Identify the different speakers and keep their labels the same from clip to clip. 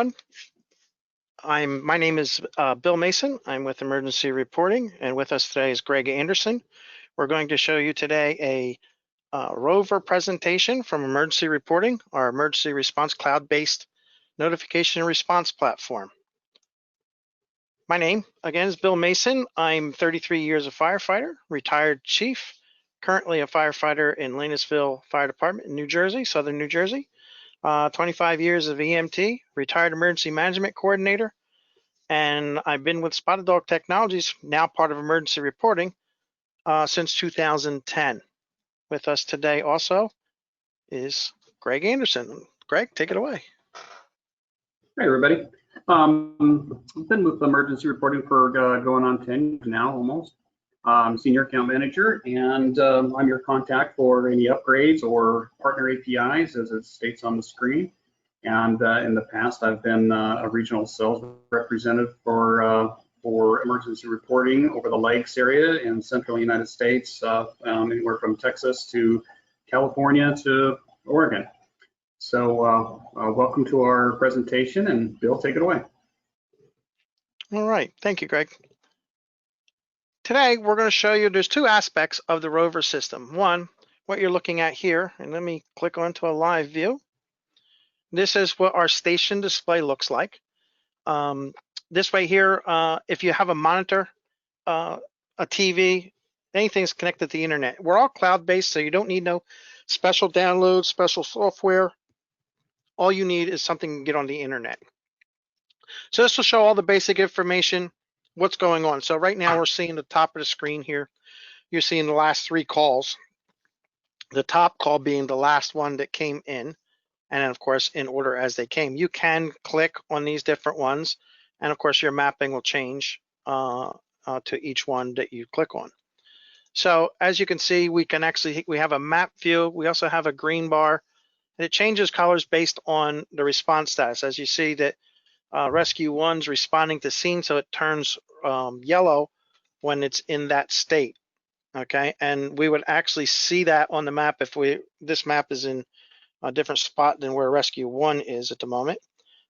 Speaker 1: everyone. My name is Bill Mason. I'm with Emergency Reporting, and with us today is Greg Anderson. We're going to show you today a Rover presentation from Emergency Reporting, our emergency response cloud-based notification and response platform. My name, again, is Bill Mason. I'm 33 years a firefighter, retired chief, currently a firefighter in Lanesville Fire Department in New Jersey, Southern New Jersey. 25 years of EMT, retired emergency management coordinator, and I've been with Spotted Dog Technologies, now part of Emergency Reporting, since 2010. With us today also is Greg Anderson. Greg, take it away.
Speaker 2: Hey, everybody. I've been with Emergency Reporting for going on 10 years now, almost. I'm Senior Account Manager, and I'm your contact for any upgrades or partner APIs, as it states on the screen. And in the past, I've been a regional sales representative for emergency reporting over the Lakes area in central United States, anywhere from Texas to California to Oregon. So welcome to our presentation, and Bill, take it away.
Speaker 1: All right, thank you, Greg. Today, we're going to show you there's two aspects of the Rover system. One, what you're looking at here, and let me click onto a live view. This is what our station display looks like. This way here, if you have a monitor, a TV, anything's connected to the internet. We're all cloud-based, so you don't need no special downloads, special software. All you need is something to get on the internet. So this will show all the basic information, what's going on. So right now we're seeing the top of the screen here. You're seeing the last three calls. The top call being the last one that came in, and then of course in order as they came. You can click on these different ones, and of course your mapping will change to each one that you click on. So as you can see, we have a map view. We also have a green bar, and it changes colors based on the response status. As you see that Rescue 1's responding to scene, so it turns yellow when it's in that state. Okay, and we would actually see that on the map if this map is in a different spot than where Rescue 1 is at the moment.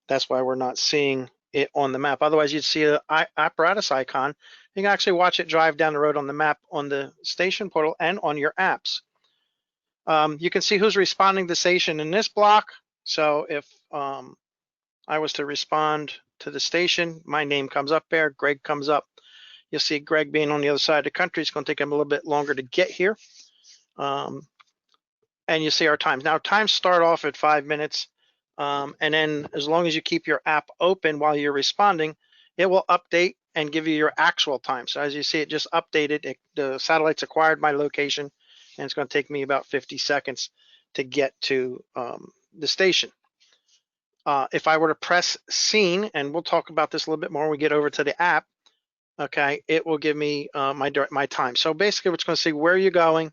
Speaker 1: That's why we're not seeing it on the map. Otherwise, you'd see an apparatus icon. You can actually watch it drive down the road on the map on the station portal and on your apps. You can see who's responding to station in this block. So if I was to respond to the station, my name comes up there, Greg comes up. You'll see Greg being on the other side of the country. It's going to take him a little bit longer to get here. And you see our times. Now, times start off at 5 minutes. And then as long as you keep your app open while you're responding, it will update and give you your actual time. So as you see, it just updated. The satellite's acquired my location, and it's going to take me about 50 seconds to get to the station. If I were to press scene, and we'll talk about this a little bit more when we get over to the app, okay, it will give me my time. So basically, it's going to say where you're going,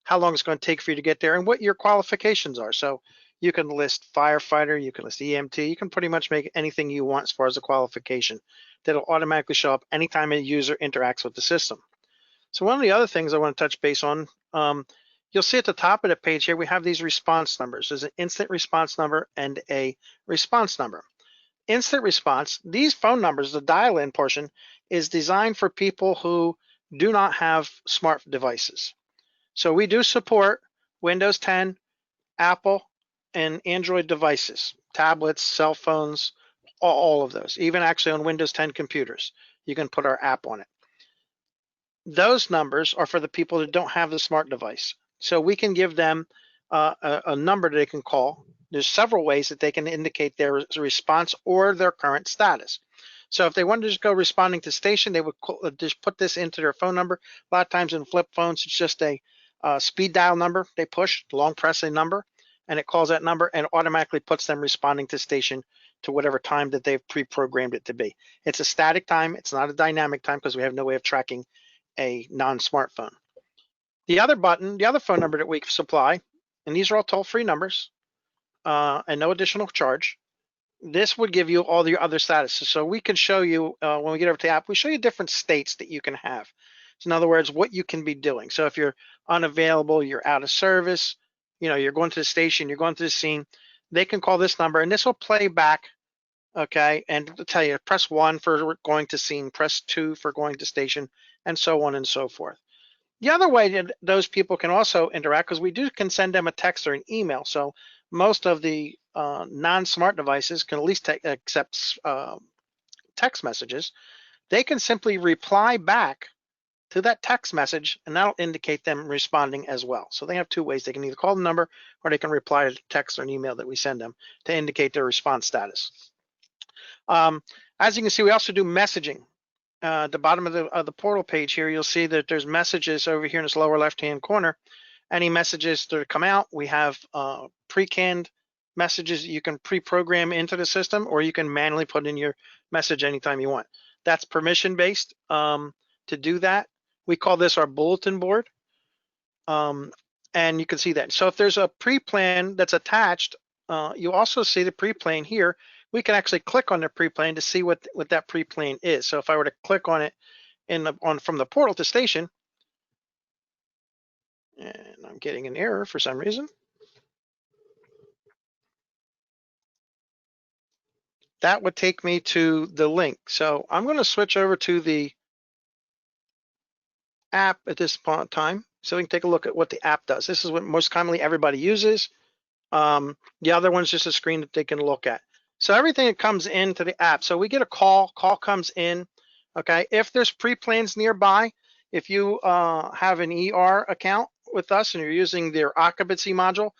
Speaker 1: how long it's going to take for you to get there, and what your qualifications are. So you can list firefighter, you can list EMT, you can pretty much make anything you want as far as a qualification. That'll automatically show up anytime a user interacts with the system. So one of the other things I want to touch base on, you'll see at the top of the page here, we have these response numbers. There's an instant response number and a response number. Instant response, these phone numbers, the dial-in portion, is designed for people who do not have smart devices. So we do support Windows 10, Apple, and Android devices, tablets, cell phones, all of those. Even actually on Windows 10 computers, you can put our app on it. Those numbers are for the people that don't have the smart device. So we can give them a number that they can call. There's several ways that they can indicate their response or their current status. So if they wanted to just go responding to station, they would just put this into their phone number. A lot of times in flip phones, it's just a speed dial number. They push, long press a number, and it calls that number and automatically puts them responding to station to whatever time that they've pre-programmed it to be. It's a static time. It's not a dynamic time because we have no way of tracking a non-smartphone. The other button, the other phone number that we supply, and these are all toll-free numbers and no additional charge. This would give you all your other statuses. So we can show you, when we get over to the app, we show you different states that you can have. So in other words, what you can be doing. So if you're unavailable, you're out of service, you're going to the station, you're going to the scene, they can call this number, and this will play back okay, and to tell you, press 1 for going to scene, press 2 for going to station, and so on and so forth. The other way that those people can also interact, because we can send them a text or an email. So most of the non-smart devices can at least accept text messages. They can simply reply back to that text message, and that'll indicate them responding as well. So they have two ways. They can either call the number or they can reply to the text or an email that we send them to indicate their response status. As you can see, we also do messaging. At the bottom of the portal page here, you'll see that there's messages over here in this lower left-hand corner. Any messages that come out, we have pre-canned messages that you can pre-program into the system, or you can manually put in your message anytime you want. That's permission-based to do that. We call this our bulletin board. And you can see that. So if there's a pre-plan that's attached, you also see the pre-plan here. We can actually click on the pre-plan to see what that pre-plan is. So if I were to click on it from the portal to station, and I'm getting an error for some reason. That would take me to the link. So I'm going to switch over to the app at this point in time so we can take a look at what the app does. This is what most commonly everybody uses. The other one's just a screen that they can look at. So everything that comes into the app. So we get a call comes in. Okay, if there's pre-plans nearby, if you have an ER account with us and you're using their occupancy module,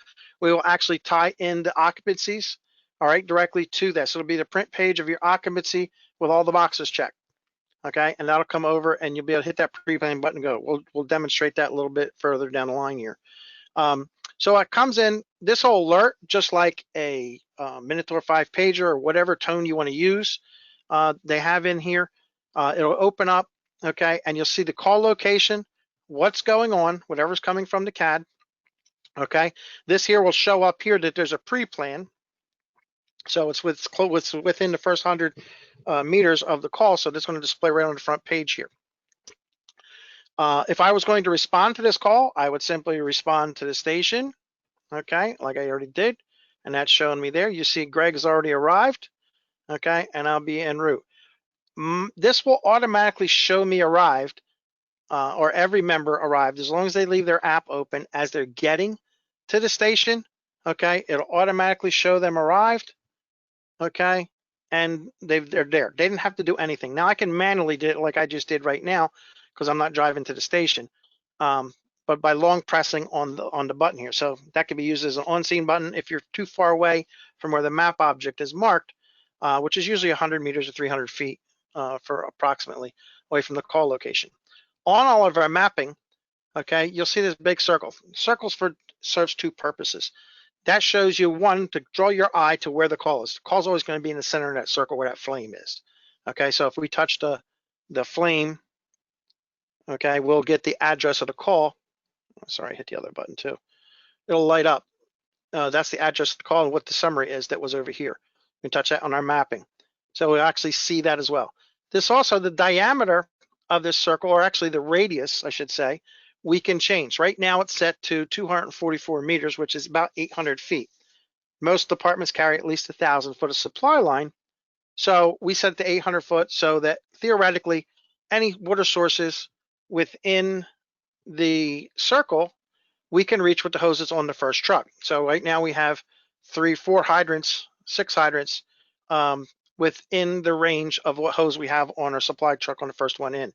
Speaker 1: we will actually tie in the occupancies, all right, directly to that. So it'll be the print page of your occupancy with all the boxes checked. Okay, and that'll come over and you'll be able to hit that pre-plan button and go. We'll demonstrate that a little bit further down the line here. So it comes in, this will alert just like a Minotaur 5 pager or whatever tone you want to use. They have in here. It'll open up, okay, and you'll see the call location, what's going on, whatever's coming from the CAD, okay. This here will show up here that there's a pre-plan. So it's within the first 100 meters of the call, so this is going to display right on the front page here. If I was going to respond to this call, I would simply respond to the station, okay, like I already did, and that's showing me there. You see Greg's already arrived, okay, and I'll be en route. This will automatically show me arrived, or every member arrived, as long as they leave their app open as they're getting to the station, okay, it'll automatically show them arrived, okay, and they're there. They didn't have to do anything. Now I can manually do it like I just did right now because I'm not driving to the station, but by long pressing on the button here. So that can be used as an on-scene button if you're too far away from where the map object is marked, which is usually 100 meters or 300 feet for approximately away from the call location. On all of our mapping, okay, you'll see this big circle. Circles serves two purposes. That shows you, one, to draw your eye to where the call is. The call is always going to be in the center of that circle where that flame is. Okay, so if we touch the flame, okay, we'll get the address of the call. Sorry, I hit the other button too. It'll light up. That's the address of the call and what the summary is that was over here. We can touch that on our mapping. So we'll actually see that as well. This also, the diameter of this circle, or actually the radius, I should say, we can change. Right now it's set to 244 meters, which is about 800 feet. Most departments carry at least 1,000 foot of supply line. So we set it to 800 foot so that theoretically any water sources within the circle we can reach with the hoses on the first truck. So right now we have 4 hydrants, 6 hydrants within the range of what hose we have on our supply truck on the first one in.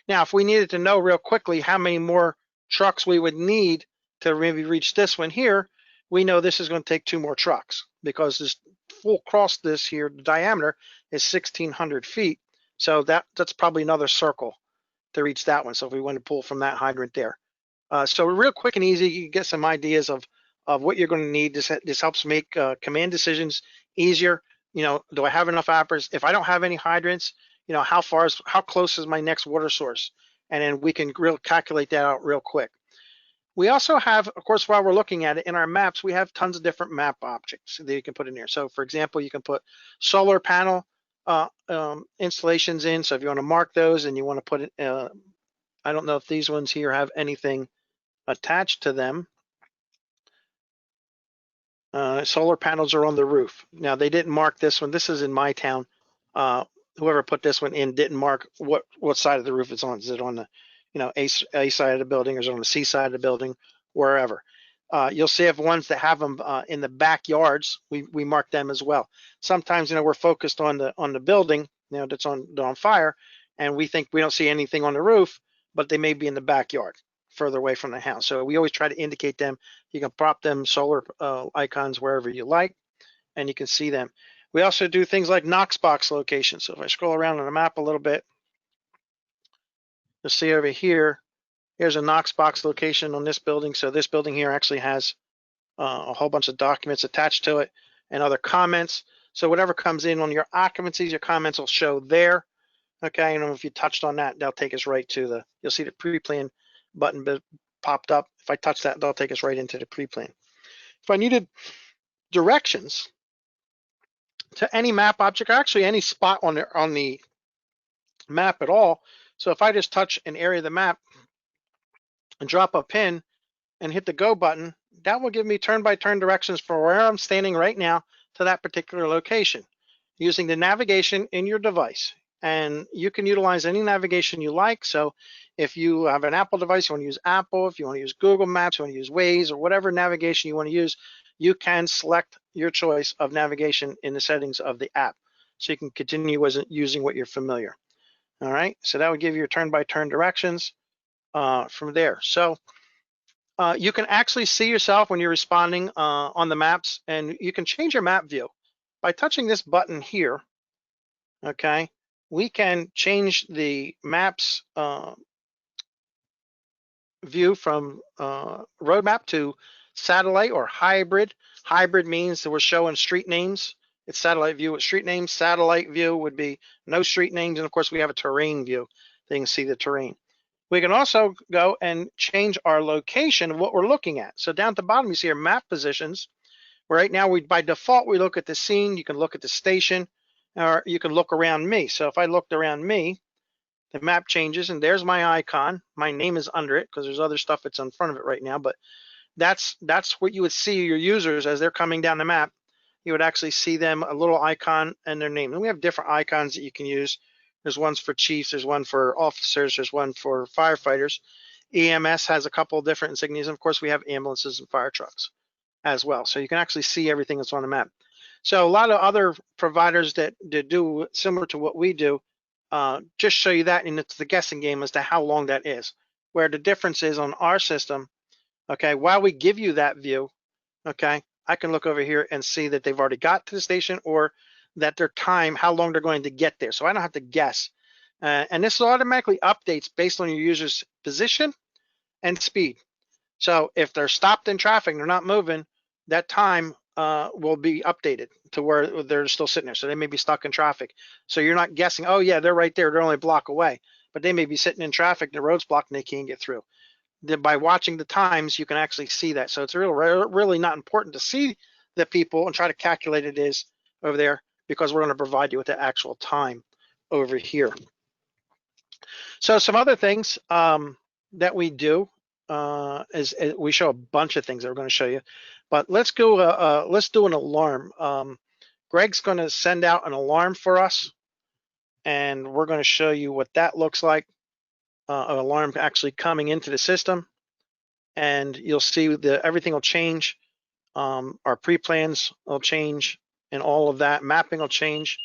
Speaker 1: Now, if we needed to know real quickly how many more trucks we would need to maybe reach this one here, we know this is going to take 2 more trucks because this full cross this here, the diameter is 1,600 feet. So that's probably another circle to reach that one. So if we want to pull from that hydrant there. So real quick and easy, you can get some ideas of what you're going to need. This helps make command decisions easier. You know, do I have enough appers? If I don't have any hydrants, you know, how close is my next water source? And then we can calculate that out real quick. We also have, of course, while we're looking at it in our maps, we have tons of different map objects that you can put in here. So for example, you can put solar panel installations in. So if you want to mark those and you want to put it, I don't know if these ones here have anything attached to them. Solar panels are on the roof. Now they didn't mark this one. This is in my town. Whoever put this one in didn't mark what side of the roof it's on. Is it on the, A side of the building, or is it on the C side of the building, wherever? You'll see if ones that have them in the backyards, we mark them as well. Sometimes we're focused on the building, that's on fire, and we think we don't see anything on the roof, but they may be in the backyard, further away from the house. So we always try to indicate them. You can prop them solar icons wherever you like, and you can see them. We also do things like Knox box locations. So if I scroll around on the map a little bit, you'll see over here, here's a Knox box location on this building. So this building here actually has a whole bunch of documents attached to it and other comments. So whatever comes in on your occupancies, your comments will show there. Okay, and if you touched on that, that'll take us right to you'll see the pre-plan button popped up. If I touch that, that'll take us right into the pre-plan. If I needed directions to any map object, or actually any spot on the map at all, so if I just touch an area of the map and drop a pin and hit the go button, that will give me turn-by-turn directions for where I'm standing right now to that particular location using the navigation in your device. And you can utilize any navigation you like. So if you have an Apple device, you want to use Apple. If you want to use Google Maps, you want to use Waze, or whatever navigation you want to use, you can select your choice of navigation in the settings of the app. So you can continue using what you're familiar. All right, so that would give you your turn-by-turn directions from there. So you can actually see yourself when you're responding on the maps, and you can change your map view by touching this button here. Okay, we can change the maps view from road map to satellite or hybrid. Hybrid means that we're showing street names. It's satellite view with street names. Satellite view would be no street names, and of course we have a terrain view. They can see the terrain. We can also go and change our location of what we're looking at. So down at the bottom, you see our map positions. Right now, by default, we look at the scene. You can look at the station, or you can look around me. So if I looked around me, the map changes, and there's my icon. My name is under it because there's other stuff that's in front of it right now. But that's what you would see your users as they're coming down the map. You would actually see them, a little icon and their name. And we have different icons that you can use. There's ones for chiefs, there's one for officers, there's one for firefighters. EMS has a couple of different insignias. And of course, we have ambulances and fire trucks as well. So you can actually see everything that's on the map. So a lot of other providers that do similar to what we do just show you that, and it's the guessing game as to how long that is. Where the difference is on our system, okay, while we give you that view, okay, I can look over here and see that they've already got to the station, or that their time, how long they're going to get there. So I don't have to guess. And this automatically updates based on your user's position and speed. So if they're stopped in traffic, they're not moving, that time will be updated to where they're still sitting there. So they may be stuck in traffic. So you're not guessing, oh yeah, they're right there, they're only a block away. But they may be sitting in traffic, the road's blocked, and they can't get through. By watching the times, you can actually see that. So it's really not important to see the people and try to calculate it is over there, because we're going to provide you with the actual time over here. So some other things that we do is we show a bunch of things that we're going to show you, but let's do an alarm. Greg's going to send out an alarm for us, and we're going to show you what that looks like. An alarm actually coming into the system, and you'll see everything will change. Our pre-plans will change, and all of that mapping will change.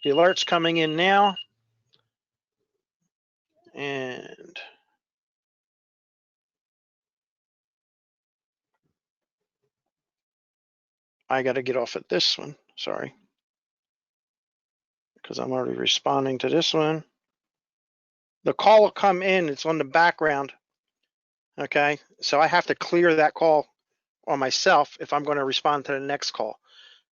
Speaker 1: The alert's coming in now, and I got to get off at this one. Sorry, because I'm already responding to this one. The call will come in, it's on the background. Okay, so I have to clear that call on myself if I'm going to respond to the next call.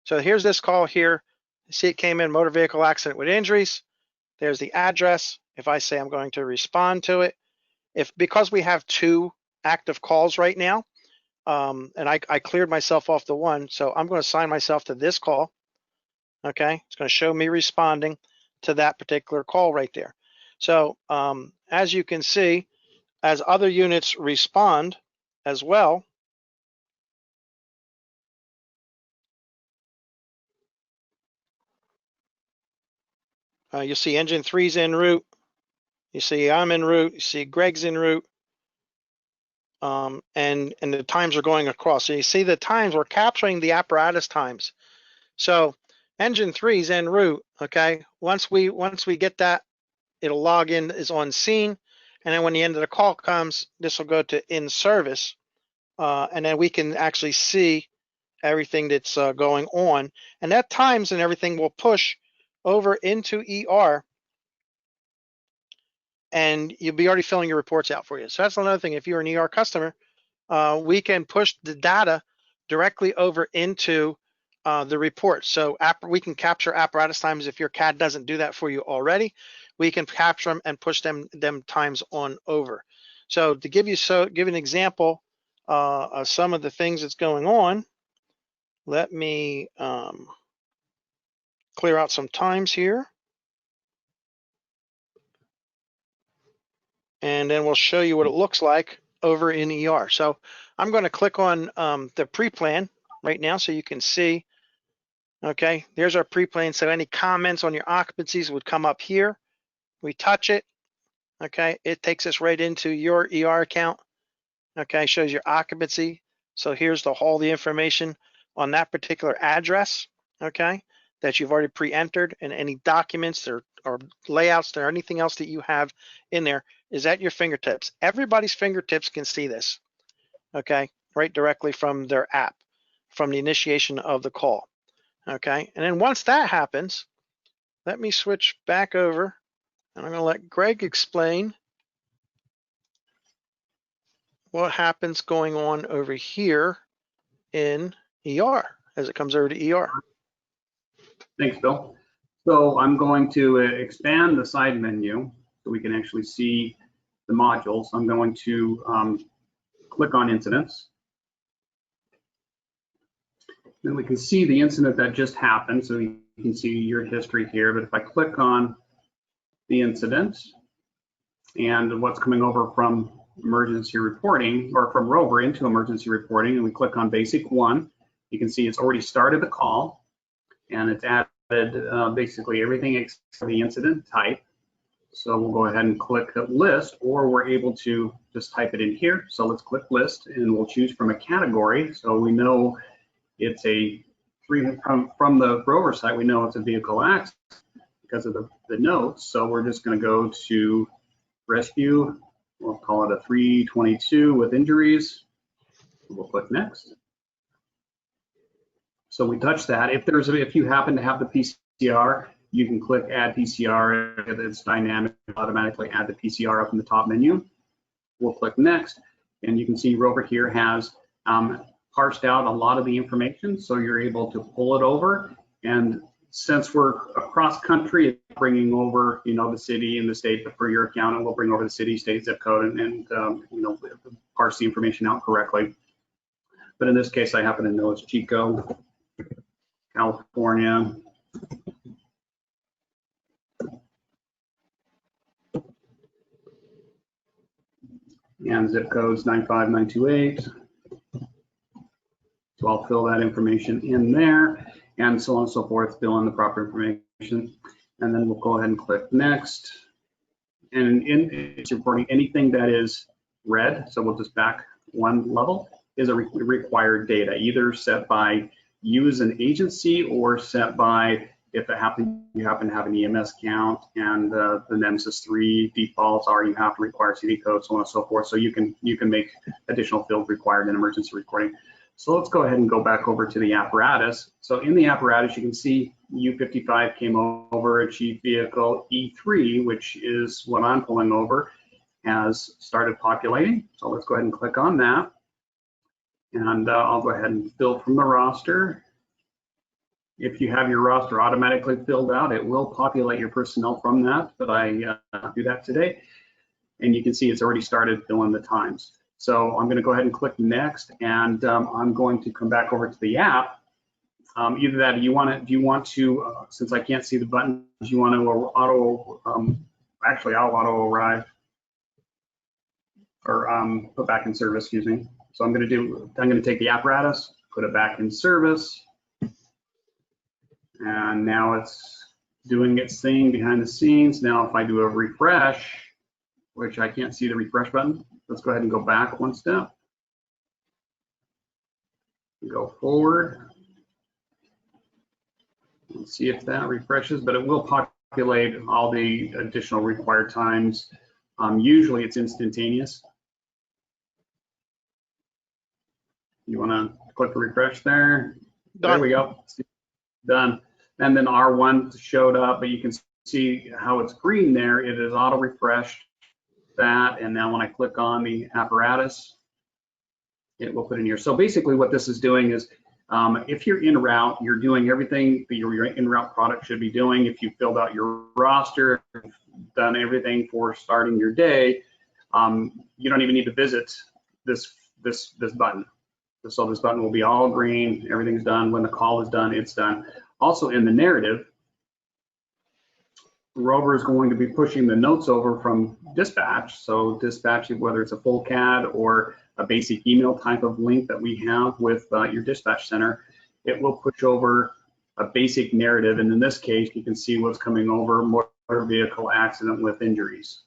Speaker 1: So here's this call here. You see it came in, motor vehicle accident with injuries. There's the address. If I say I'm going to respond to it, because we have 2 active calls right now, and I cleared myself off the one, so I'm going to assign myself to this call. Okay, it's going to show me responding to that particular call right there. So as you can see, as other units respond as well, You'll see engine 3's en route. You see I'm en route. You see Greg's en route. And the times are going across. So you see the times, we're capturing the apparatus times. So engine 3's en route, okay? Once we get that, it'll log in is on scene. And then when the end of the call comes, this will go to in service. And then we can actually see everything that's going on. And that times and everything will push over into ER, and you'll be already filling your reports out for you. So that's another thing. If you're an ER customer, we can push the data directly over into the report. So we can capture apparatus times. If your CAD doesn't do that for you already, we can capture them and push them times on over. So to give an example of some of the things that's going on, let me clear out some times here. And then we'll show you what it looks like over in ER. So I'm going to click on the pre-plan right now so you can see. Okay, there's our pre-plan. So any comments on your occupancies would come up here. We touch it. Okay, it takes us right into your ER account. Okay, shows your occupancy. So here's all the information on that particular address. Okay, that you've already pre-entered, and any documents or layouts or anything else that you have in there is at your fingertips. Everybody's fingertips can see this. Okay, right directly from their app, from the initiation of the call. Okay, and then once that happens, let me switch back over, and I'm going to let Greg explain what happens going on over here in ER as it comes over to ER.
Speaker 2: Thanks, Bill. So I'm going to expand the side menu so we can actually see the modules. I'm going to click on incidents. Then we can see the incident that just happened, so you can see your history here. But if I click on the incident and what's coming over from emergency reporting, or from Rover into emergency reporting, and we click on basic 1, you can see it's already started the call, and it's added basically everything except for the incident type. So we'll go ahead and click list, or we're able to just type it in here. So let's click list, and we'll choose from a category. So we know it's from the Rover site, we know it's a vehicle accident because of the notes. So we're just going to go to rescue. We'll call it a 322 with injuries. We'll click next. So we touch that. If you happen to have the PCR, you can click add PCR. If it's dynamic, automatically add the PCR up in the top menu. We'll click next, and you can see Rover here has parsed out a lot of the information, so you're able to pull it over. And since we're across country, it's bringing over, the city and the state, but for your account, it will bring over the city, state, zip code, and parse the information out correctly. But in this case, I happen to know it's Chico, California. And zip code's 95928. So I'll fill that information in there, and so on and so forth, fill in the proper information. And then we'll go ahead and click next. And it's reporting anything that is red, so we'll just back one level, is a required data, either set by you as an agency or set by if you happen to have an EMS count, and the Nemesis 3 defaults are you have to require CD code, so on and so forth. So you can make additional fields required in emergency reporting. So let's go ahead and go back over to the apparatus. So in the apparatus, you can see U55 came over, a chief vehicle. E3, which is what I'm pulling over, has started populating. So let's go ahead and click on that. And I'll go ahead and fill from the roster. If you have your roster automatically filled out, it will populate your personnel from that, but I do that today. And you can see it's already started filling the times. So I'm going to go ahead and click next, and I'm going to come back over to the app. Either that, do you want to, since I can't see the buttons, you want to actually I'll auto arrive or put back in service, excuse me. So I'm going to take the apparatus, put it back in service, and now it's doing its thing behind the scenes. Now, if I do a refresh, which I can't see the refresh button, let's go ahead and go back one step. Go forward. Let's see if that refreshes, but it will populate all the additional required times. Usually it's instantaneous. You want to click refresh there.
Speaker 1: Done.
Speaker 2: There we go. Done. And then R1 showed up, but you can see how it's green there. It is auto refreshed that. And now when I click on the apparatus, it will put in here. So basically what this is doing is if you're en route, you're doing everything that your en route product should be doing. If you filled out your roster, done everything for starting your day, you don't even need to visit this button. So this button will be all green. Everything's done. When the call is done, it's done. Also in the narrative, Rover is going to be pushing the notes over from dispatch. So dispatch, whether it's a full CAD or a basic email type of link that we have with your dispatch center, it will push over a basic narrative. And in this case, you can see what's coming over: motor vehicle accident with injuries.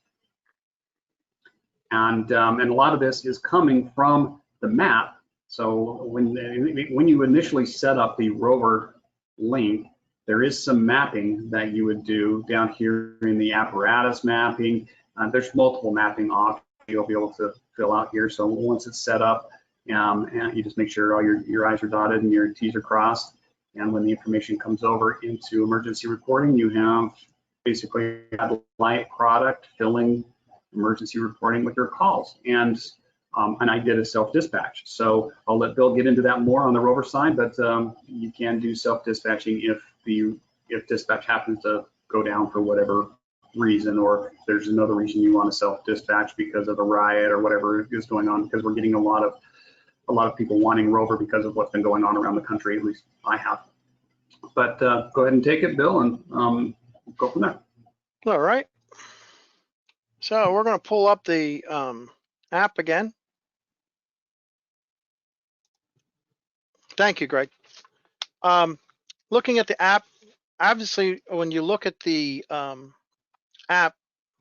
Speaker 2: And a lot of this is coming from the map. So when you initially set up the Rover link, there is some mapping that you would do down here in the apparatus mapping. There's multiple mapping options you'll be able to fill out here. So once it's set up, and you just make sure all your I's are dotted and your T's are crossed. And when the information comes over into emergency reporting, you have basically a light product filling emergency reporting with your calls. And I did a self-dispatch. So I'll let Bill get into that more on the Rover side, but you can do self-dispatching if dispatch happens to go down for whatever reason, or if there's another reason you want to self-dispatch because of a riot or whatever is going on, because we're getting a lot of people wanting Rover because of what's been going on around the country. At least I have. But go ahead and take it, Bill, and go from there.
Speaker 1: All right. So we're going to pull up the app again. Thank you, Greg. Looking at the app, obviously, when you look at the app,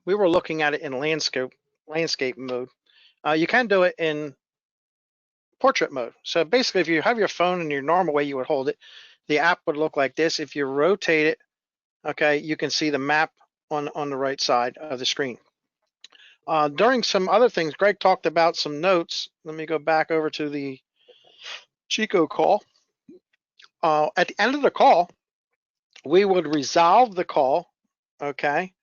Speaker 1: we were looking at it in landscape mode. You can do it in portrait mode. So basically, if you have your phone in your normal way you would hold it, the app would look like this. If you rotate it, okay, you can see the map on the right side of the screen. During some other things, Greg talked about some notes. Let me go back over to the Chico call. At the end of the call, we would resolve the call, okay?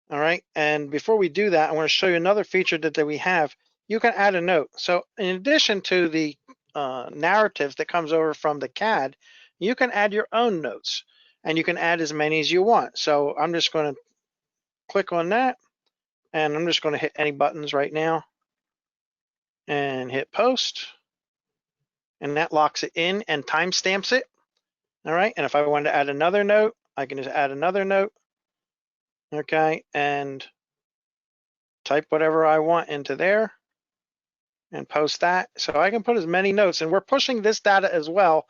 Speaker 1: All right, and before we do that, I want to show you another feature that we have. You can add a note. So in addition to the narratives that comes over from the CAD, you can add your own notes, and you can add as many as you want. So I'm just going to click on that, and I'm just going to hit any buttons right now and hit post, and that locks it in and timestamps it. All right, and if I wanted to add another note, I can just add another note, okay, and type whatever I want into there and post that. So I can put as many notes, and we're pushing this data as well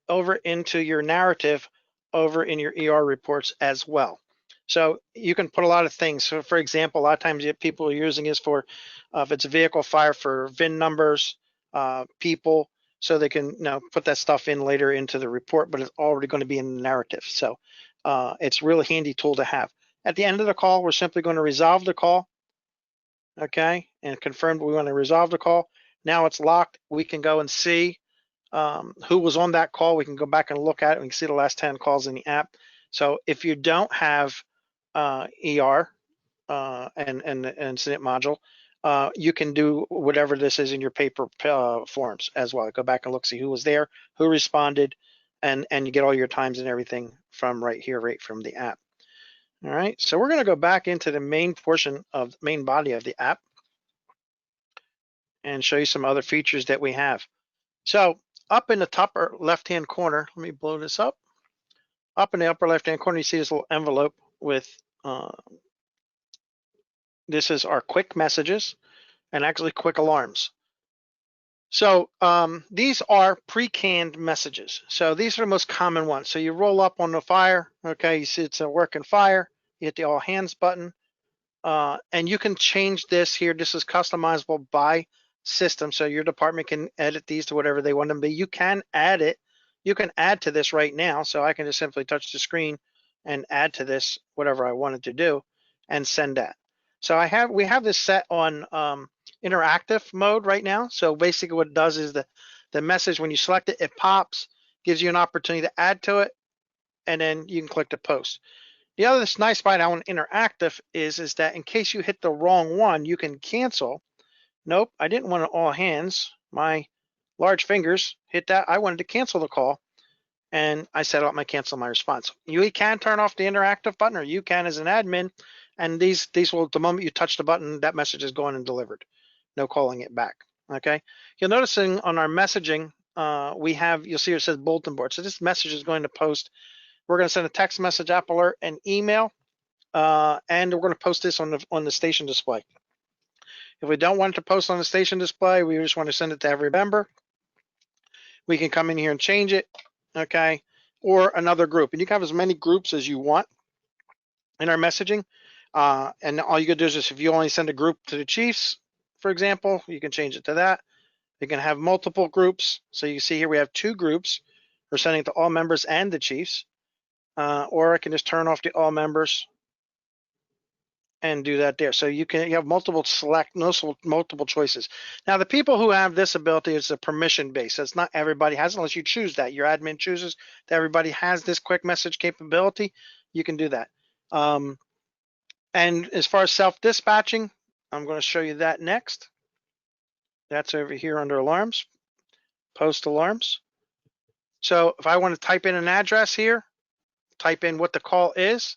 Speaker 1: over into your narrative over in your ER reports as well. So you can put a lot of things. So for example, a lot of times people are using this for if it's a vehicle fire, for VIN numbers, people, so they can put that stuff in later into the report, but it's already going to be in the narrative. So it's a really handy tool to have. At the end of the call, we're simply going to resolve the call, okay, and confirm we want to resolve the call. Now it's locked. We can go and see who was on that call. We can go back and look at it. We can see the last 10 calls in the app. So if you don't have ER and the incident module, you can do whatever this is in your paper forms as well. Go back and look, see who was there, who responded, and you get all your times and everything from right here, right from the app. All right, so we're going to go back into the main portion of the main body of the app and show you some other features that we have. So up in the top left-hand corner, let me blow this up. Up in the upper left-hand corner, you see this little envelope with, this is our quick messages and actually quick alarms. So these are pre-canned messages. So these are the most common ones. So you roll up on the fire, okay, you see it's a working fire, you hit the all hands button, and you can change this here. This is customizable by system, so your department can edit these to whatever they want them to be. You can add it. You can add to this right now, so I can just simply touch the screen and add to this whatever I wanted to do and send that. So we have this set on interactive mode right now. So basically what it does is the message, when you select it, it pops, gives you an opportunity to add to it, and then you can click to post. The other nice part on interactive is that in case you hit the wrong one, you can cancel. Nope, I didn't want it all hands. My large fingers hit that. I wanted to cancel the call, and I set up my cancel my response. You can turn off the interactive button, or you can as an admin, and these will, the moment you touch the button, that message is going and delivered. No calling it back. Okay. You'll notice on our messaging, you'll see it says bulletin board. So this message is going to post. We're going to send a text message, app alert, and email. And we're going to post this on the station display. If we don't want to post on the station display, we just want to send it to every member. We can come in here and change it, okay? Or another group, and you can have as many groups as you want in our messaging. And all you can do is just, if you only send a group to the chiefs, for example, you can change it to that. You can have multiple groups. So you see here we have 2 groups. We're sending it to all members and the chiefs. Or I can just turn off the all members and do that there. So you have multiple multiple choices. Now the people who have this ability is a permission base. That's not everybody has, unless you choose that. Your admin chooses that everybody has this quick message capability. You can do that. And as far as self-dispatching, I'm going to show you that next. That's over here under alarms, post alarms. So if I want to type in an address here, type in what the call is,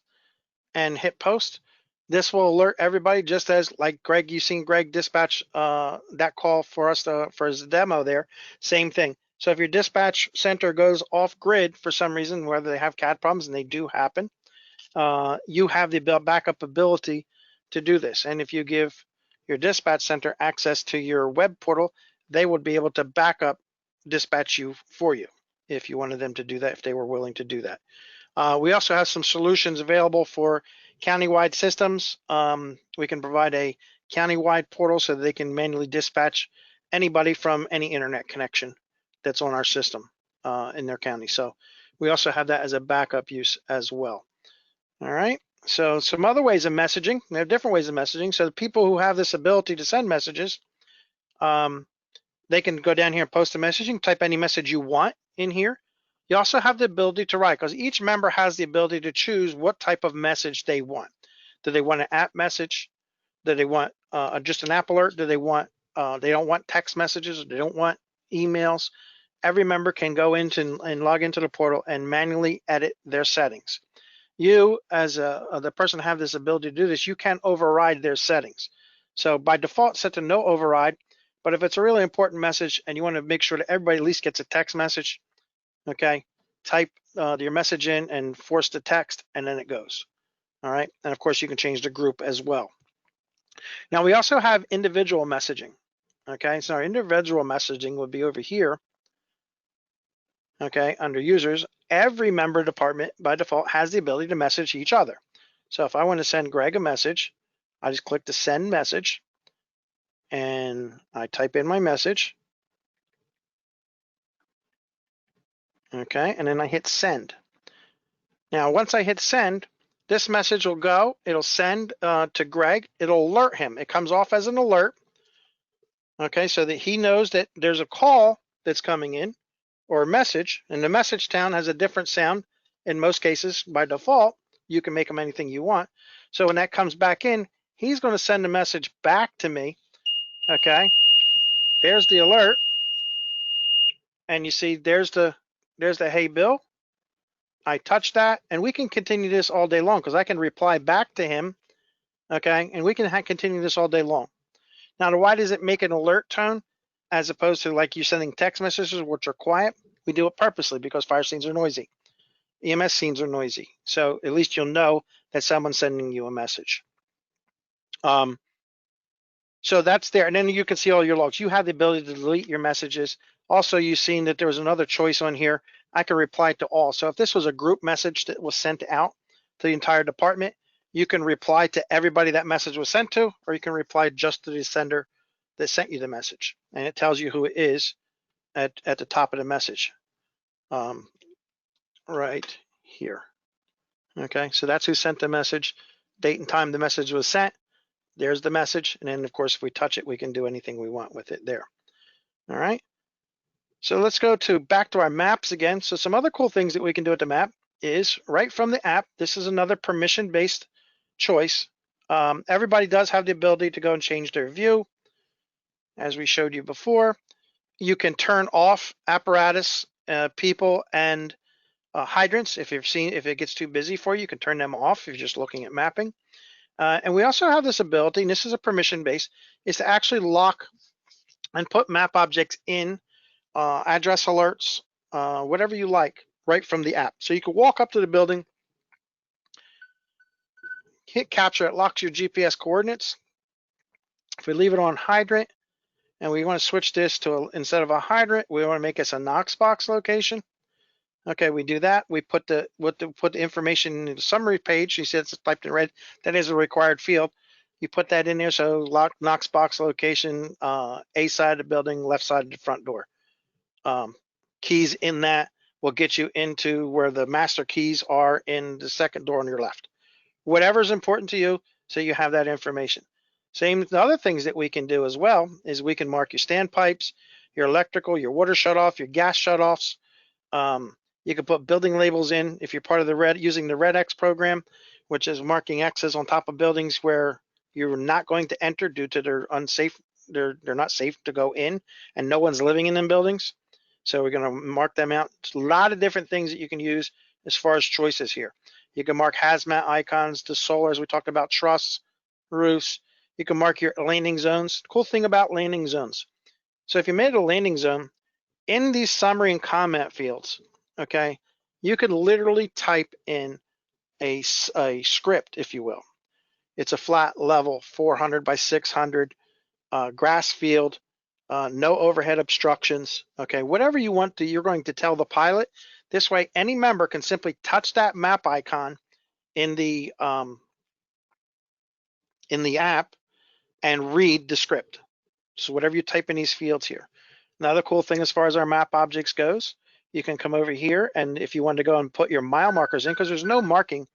Speaker 1: and hit post, this will alert everybody, just as like Greg, you've seen Greg dispatch that call for us for his demo there. Same thing. So if your dispatch center goes off grid for some reason, whether they have CAD problems, and they do happen, you have the backup ability to do this. And if you give your dispatch center access to your web portal, they would be able to backup dispatch you for you if you wanted them to do that, if they were willing to do that. We also have some solutions available for countywide systems. We can provide a countywide portal so that they can manually dispatch anybody from any internet connection that's on our system in their county. So we also have that as a backup use as well. All right. So some other ways of messaging. There are different ways of messaging. So the people who have this ability to send messages, they can go down here and post a message. You can type any message you want in here. You also have the ability to write, because each member has the ability to choose what type of message they want. Do they want an app message? Do they want just an app alert? Do they want, they don't want text messages? They don't want emails? Every member can go into and log into the portal and manually edit their settings. You, as the person who have this ability to do this, you can override their settings. So by default, set to no override. But if it's a really important message and you want to make sure that everybody at least gets a text message, okay, type your message in and force the text, and then it goes. All right. And of course, you can change the group as well. Now, we also have individual messaging. Okay. So our individual messaging would be over here. Okay. Under users, every member department by default has the ability to message each other. So if I want to send Greg a message, I just click the send message and I type in my message. Okay. And then I hit send. Now, once I hit send, this message will go, it'll send to Greg, it'll alert him. It comes off as an alert, okay, so that he knows that there's a call that's coming in or a message, and the message sound has a different sound in most cases by default. You can make them anything you want. So when that comes back in, he's going to send a message back to me, okay? There's the alert, and you see there's the hey Bill. I touch that, and we can continue this all day long because I can reply back to him, okay? And we can continue this all day long. Now, why does it make an alert tone as opposed to like you sending text messages, which are quiet? We do it purposely because fire scenes are noisy. EMS scenes are noisy. So at least you'll know that someone's sending you a message. So that's there. And then you can see all your logs. You have the ability to delete your messages. Also, you've seen that there was another choice on here. I can reply to all. So if this was a group message that was sent out to the entire department, you can reply to everybody that message was sent to, or you can reply just to the sender that sent you the message. And it tells you who it is at the top of the message, right here. Okay, so that's who sent the message, date and time the message was sent. There's the message. And then of course, if we touch it, we can do anything we want with it there. All right. So let's go back to our maps again. So some other cool things that we can do with the map is right from the app. This is another permission-based choice. Everybody does have the ability to go and change their view. As we showed you before, you can turn off apparatus, people, and hydrants. If it gets too busy for you, you can turn them off if you're just looking at mapping. And we also have this ability, and this is a permission-based, is to actually lock and put map objects in address alerts, whatever you like, right from the app. So you can walk up to the building, hit capture, it locks your GPS coordinates. If we leave it on hydrant and we want to switch this to, instead of a hydrant, we want to make this a Knox box location. Okay, we do that. We put the information in the summary page. You see it's typed in red. That is a required field. You put that in there. So Knox box location, A side of the building, left side of the front door. Keys in that will get you into where the master keys are in the second door on your left. Whatever is important to you, so you have that information. Same, the other things that we can do as well is we can mark your standpipes, your electrical, your water shutoff, your gas shutoffs. You can put building labels in if you're part of the using the Red X program, which is marking X's on top of buildings where you're not going to enter due to they're unsafe. They're not safe to go in, and no one's living in them buildings. So we're going to mark them out. It's a lot of different things that you can use as far as choices here. You can mark hazmat icons, the solar, as we talked about, truss, roofs. You can mark your landing zones. Cool thing about landing zones. So if you made a landing zone, in these summary and comment fields, okay, you could literally type in a script, if you will. It's a flat level, 400 by 600, grass field, no overhead obstructions. Okay, whatever you want to, you're going to tell the pilot. This way, any member can simply touch that map icon in the app and read the script. So whatever you type in these fields here. Another cool thing as far as our map objects goes, you can come over here, and if you want to go and put your mile markers in, because there's no marking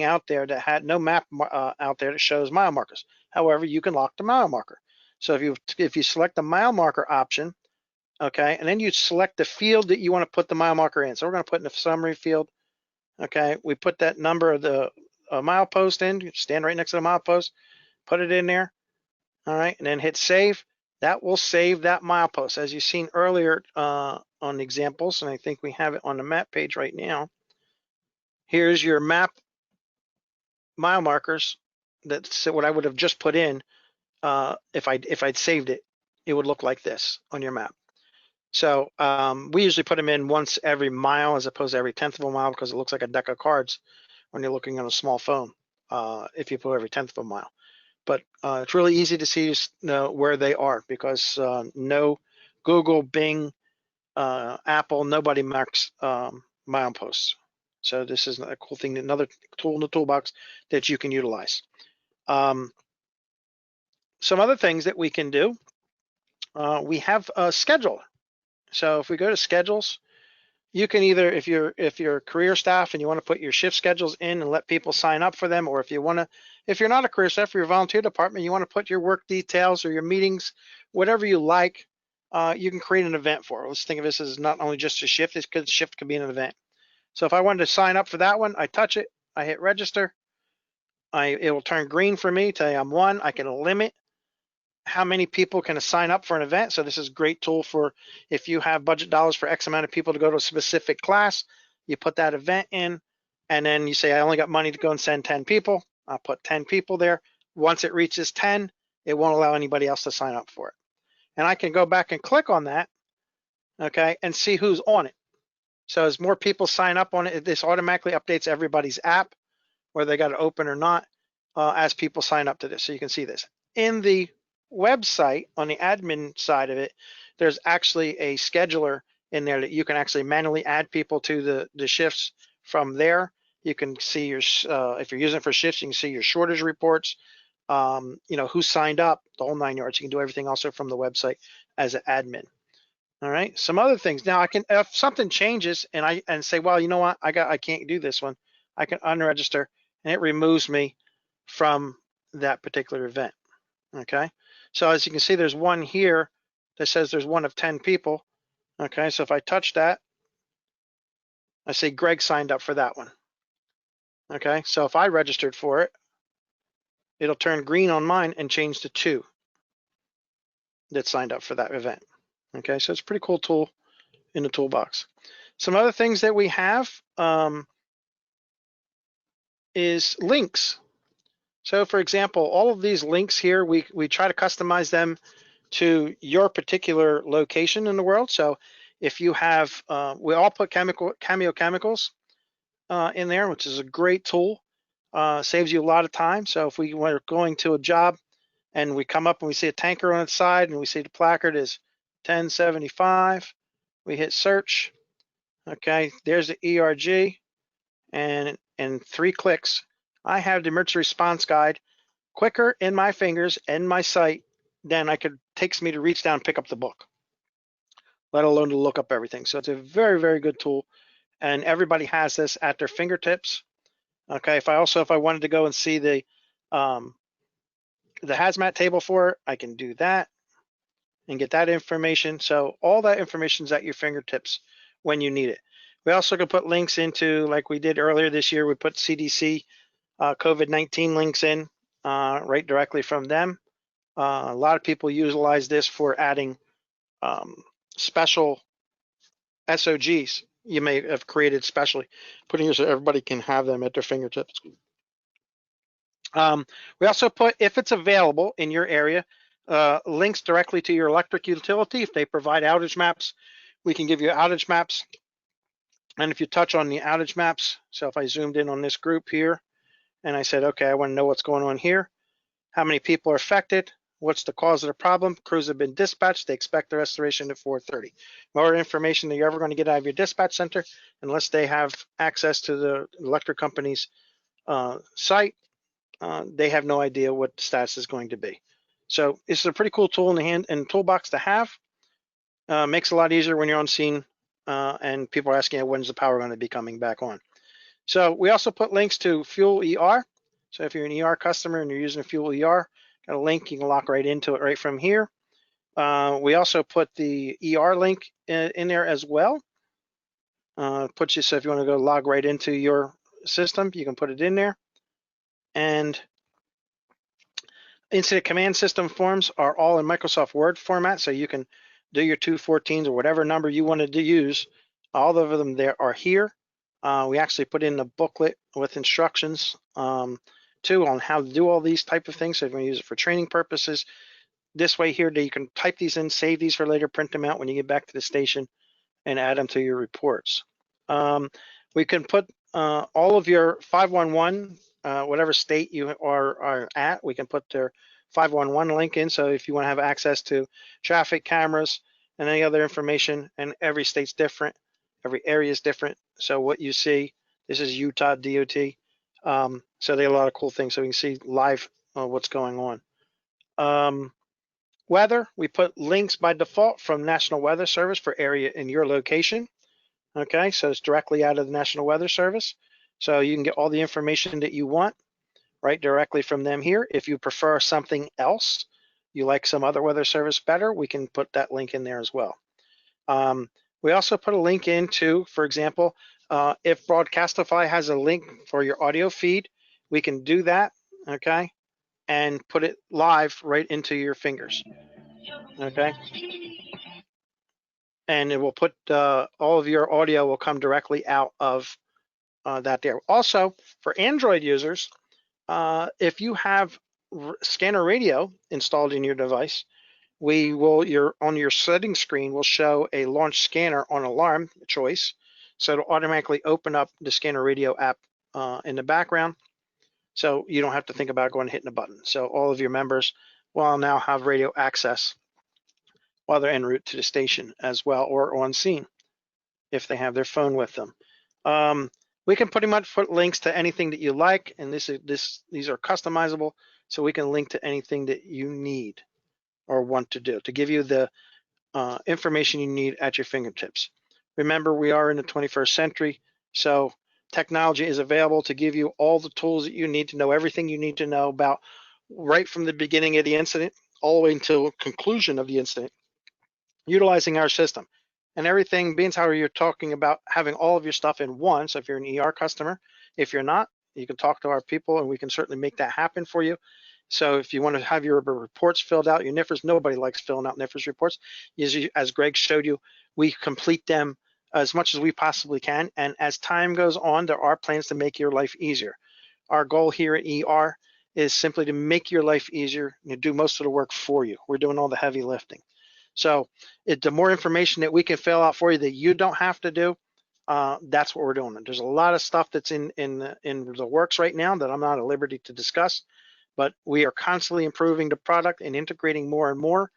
Speaker 1: out there that had no map out there that shows mile markers. However, you can lock the mile marker. So if you select the mile marker option, okay, and then you select the field that you want to put the mile marker in. So we're going to put in the summary field. Okay, we put that number of the milepost in. You stand right next to the milepost, put it in there. All right, and then hit save. That will save that milepost. As you've seen earlier on the examples, and I think we have it on the map page right now. Here's your map mile markers. That's what I would have just put in. If I'd saved it, it would look like this on your map. So we usually put them in once every mile as opposed to every 1/10 of a mile, because it looks like a deck of cards when you're looking on a small phone if you put every 1/10 of a mile. But it's really easy to see where they are, because no Google, Bing, Apple, nobody marks mileposts. So this is a cool thing, another tool in the toolbox that you can utilize. Some other things that we can do, we have a scheduler. So if we go to schedules, you can either, if you're career staff and you want to put your shift schedules in and let people sign up for them, or if you're not a career staff, if you're a volunteer department, you want to put your work details or your meetings, whatever you like, you can create an event for it. Let's think of this as not only just a shift, shift could be an event. So if I wanted to sign up for that one, I touch it, I hit register, it will turn green for me, tell you I'm one. I can limit how many people can sign up for an event. So this is a great tool for if you have budget dollars for X amount of people to go to a specific class, you put that event in, and then you say, I only got money to go and send 10 people. I'll put 10 people there. Once it reaches 10, it won't allow anybody else to sign up for it. And I can go back and click on that, okay, and see who's on it. So as more people sign up on it, this automatically updates everybody's app, whether they got it open or not, as people sign up to this. So you can see this. in the website, on the admin side of it, there's actually a scheduler in there that you can actually manually add people to the shifts from there. You can see your, if you're using it for shifts, you can see your shortage reports, who signed up, the whole 9 yards. You can do everything also from the website as an admin. All right, some other things. Now I can, if something changes and I say, well, you know what, I can't do this one, I can unregister and it removes me from that particular event. Okay, so as you can see, there's one here that says there's one of 10 people. Okay, so if I touch that, I see Greg signed up for that one. Okay, so if I registered for it, it'll turn green on mine and change to 2 that signed up for that event. Okay, so it's a pretty cool tool in the toolbox. Some other things that we have is links. So for example, all of these links here, we try to customize them to your particular location in the world. So if you have, we all put Cameo Chemicals in there, which is a great tool, saves you a lot of time. So if we were going to a job and we come up and we see a tanker on its side and we see the placard is 1075, we hit search. Okay, there's the ERG, and in 3 clicks, I have the emergency response guide quicker in my fingers and my sight than takes me to reach down and pick up the book, let alone to look up everything. So it's a very, very good tool, and everybody has this at their fingertips. Okay, if I wanted to go and see the hazmat table for it, I can do that and get that information. So all that information is at your fingertips when you need it. We also can put links into, like we did earlier this year, we put CDC COVID-19 links in right directly from them. A lot of people utilize this for adding special SOGs you may have created specially, putting here so everybody can have them at their fingertips. We also put, if it's available in your area, links directly to your electric utility. If they provide outage maps, we can give you outage maps. And if you touch on the outage maps, so if I zoomed in on this group here and I said, okay, I want to know what's going on here, how many people are affected, what's the cause of the problem, crews have been dispatched, they expect the restoration at 4:30. More information that you're ever going to get out of your dispatch center, unless they have access to the electric company's site, they have no idea what the status is going to be. So it's a pretty cool tool in the hand and toolbox to have. Makes it a lot easier when you're on scene and people are asking when's the power going to be coming back on. So we also put links to Fuel ER. So if you're an ER customer and you're using a Fuel ER, got a link, you can lock right into it right from here. We also put the ER link in there as well. Puts you, so if you want to go log right into your system, you can put it in there. And incident command system forms are all in Microsoft Word format, so you can do your 214s or whatever number you wanted to use. All of them there are here. We actually put in the booklet with instructions too on how to do all these type of things. So if you're going to use it for training purposes, this way here, you can type these in, save these for later, print them out when you get back to the station, and add them to your reports. We can put all of your 511, whatever state you are at, we can put their 511 link in. So if you want to have access to traffic cameras and any other information, and every state's different, every area is different. So what you see, this is Utah DOT. So they have a lot of cool things. So we can see live what's going on. Weather, we put links by default from National Weather Service for area in your location. Okay, so it's directly out of the National Weather Service. So you can get all the information that you want right directly from them here. If you prefer something else, you like some other weather service better, we can put that link in there as well. We also put a link into, for example, if Broadcastify has a link for your audio feed, we can do that, okay, and put it live right into your fingers, okay? And it will put, all of your audio will come directly out of that there. Also, for Android users, if you have scanner radio installed in your device, we will, on your settings screen will show a launch scanner on alarm choice. So it'll automatically open up the scanner radio app in the background. So you don't have to think about going and hitting a button. So all of your members will now have radio access while they're en route to the station as well, or on scene if they have their phone with them. We can pretty much put links to anything that you like, and these are customizable, so we can link to anything that you need or want to do to give you the information you need at your fingertips. Remember, we are in the 21st century, so technology is available to give you all the tools that you need to know everything you need to know about right from the beginning of the incident all the way until conclusion of the incident, utilizing our system. And everything, being how you're talking about having all of your stuff in one. So if you're an ER customer, if you're not, you can talk to our people and we can certainly make that happen for you. So if you want to have your reports filled out, your NIFRs, nobody likes filling out NIFRs reports. As Greg showed you, we complete them as much as we possibly can. And as time goes on, there are plans to make your life easier. Our goal here at ER is simply to make your life easier and do most of the work for you. We're doing all the heavy lifting. So the more information that we can fill out for you that you don't have to do, that's what we're doing. There's a lot of stuff that's in the works right now that I'm not at liberty to discuss, but we are constantly improving the product and integrating more and more.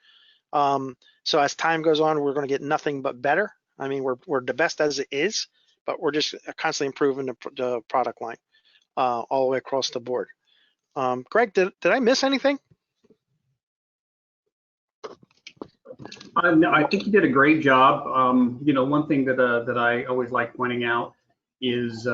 Speaker 1: So as time goes on, we're going to get nothing but better. I mean, we're the best as it is, but we're just constantly improving the product line all the way across the board. Greg, did I miss anything?
Speaker 2: No, I think you did a great job. One thing that I always like pointing out is,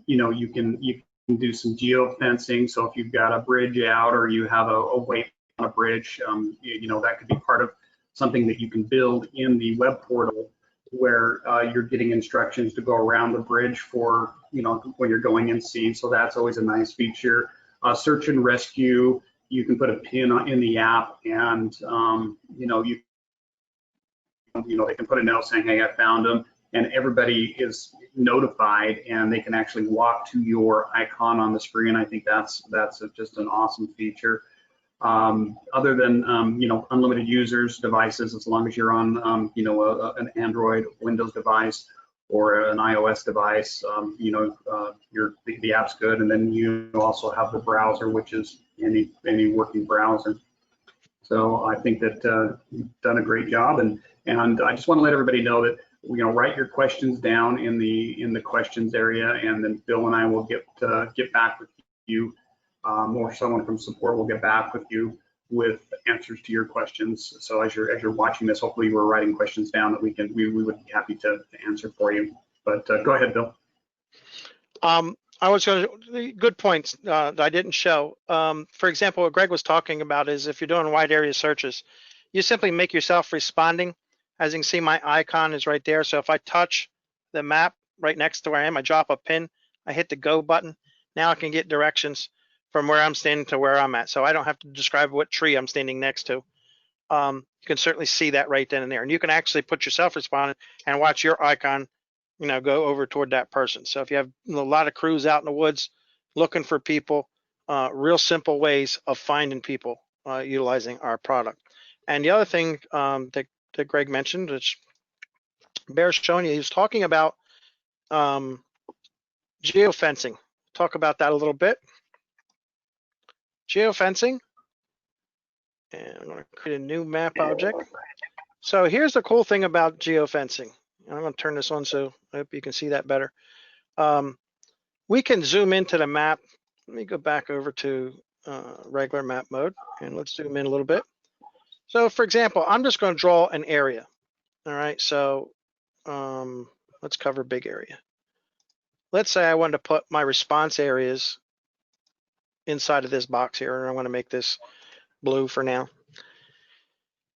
Speaker 2: you can do some geofencing. So if you've got a bridge out or you have a waypoint on a bridge, that could be part of something that you can build in the web portal where you're getting instructions to go around the bridge for, when you're going in scene. So that's always a nice feature. Search and rescue, you can put a pin in the app and, they can put a note saying, hey, I found them, and everybody is notified and they can actually walk to your icon on the screen. I think that's just an awesome feature. Other than, unlimited users, devices, as long as you're on, an Android, Windows device or an iOS device, the app's good. And then you also have the browser, which is any working browser. So I think that you've done a great job, and I just want to let everybody know that write your questions down in the questions area, and then Bill and I will get back with you, or someone from support will get back with you with answers to your questions. So as you're watching this, hopefully you were writing questions down that we would be happy to answer for you. But go ahead, Bill.
Speaker 1: I was going to, good points that I didn't show. For example, what Greg was talking about is if you're doing wide area searches, you simply make yourself responding. As you can see, my icon is right there. So if I touch the map right next to where I am, I drop a pin, I hit the go button. Now I can get directions from where I'm standing to where I'm at. So I don't have to describe what tree I'm standing next to. You can certainly see that right then and there. And you can actually put yourself responding and watch your icon go over toward that person. So if you have a lot of crews out in the woods looking for people, real simple ways of finding people utilizing our product. And the other thing that Greg mentioned, which bears showing you, he was talking about geofencing. Talk about that a little bit. Geofencing, and I'm going to create a new map object. So here's the cool thing about geofencing. I'm going to turn this on so I hope you can see that better. We can zoom into the map. Let me go back over to regular map mode, and let's zoom in a little bit. So for example, I'm just going to draw an area. All right, so let's cover big area. Let's say I wanted to put my response areas inside of this box here, and I want to make this blue for now.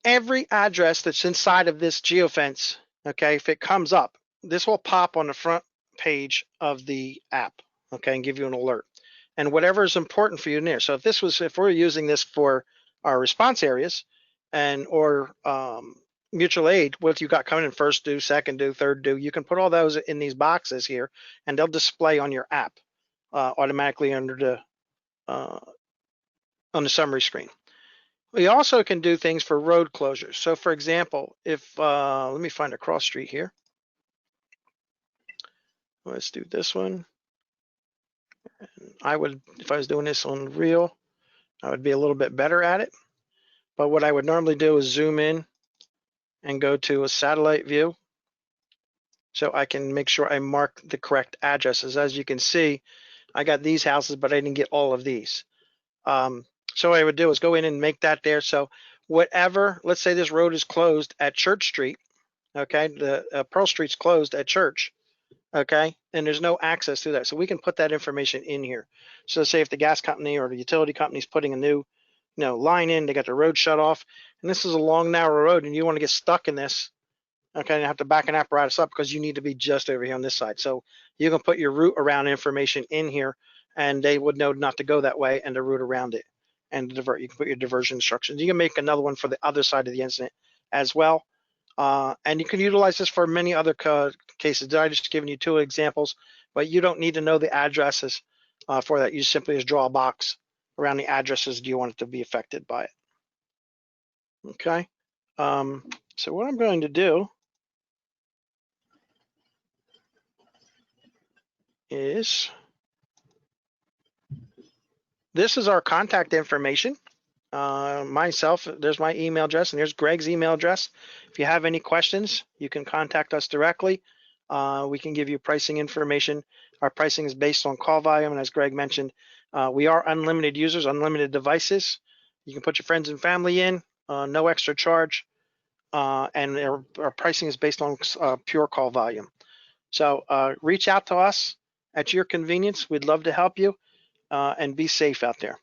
Speaker 1: Every address that's inside of this geofence, okay, if it comes up, this will pop on the front page of the app, okay, and give you an alert. And whatever is important for you in there. So if we're using this for our response areas or mutual aid, what you got coming in, first due, second due, third due, you can put all those in these boxes here, and they'll display on your app automatically under the on the summary screen. We also can do things for road closures. So for example, if, let me find a cross street here. Let's do this one. I would, if I was doing this on real, I would be a little bit better at it. But what I would normally do is zoom in and go to a satellite view so I can make sure I mark the correct addresses. As you can see, I got these houses, but I didn't get all of these. So what I would do is go in and make that there. So whatever, let's say this road is closed at Church Street, okay? The Pearl Street's closed at Church, okay? And there's no access to that. So we can put that information in here. So say if the gas company or the utility company is putting a new line in, they got the road shut off, and this is a long, narrow road, and you want to get stuck in this, okay, and you have to back an apparatus up because you need to be just over here on this side. So you can put your route around information in here, and they would know not to go that way and the route around it and divert. You can put your diversion instructions. You can make another one for the other side of the incident as well. And you can utilize this for many other cases. I just given you 2 examples, but you don't need to know the addresses for that. You simply just draw a box around the addresses do you want it to be affected by it. Okay. So what I'm going to do is, this is our contact information. Myself, there's my email address, and there's Greg's email address. If you have any questions, you can contact us directly. We can give you pricing information. Our pricing is based on call volume, and as Greg mentioned, we are unlimited users, unlimited devices. You can put your friends and family in, no extra charge, and our pricing is based on pure call volume. So reach out to us at your convenience. We'd love to help you, and be safe out there.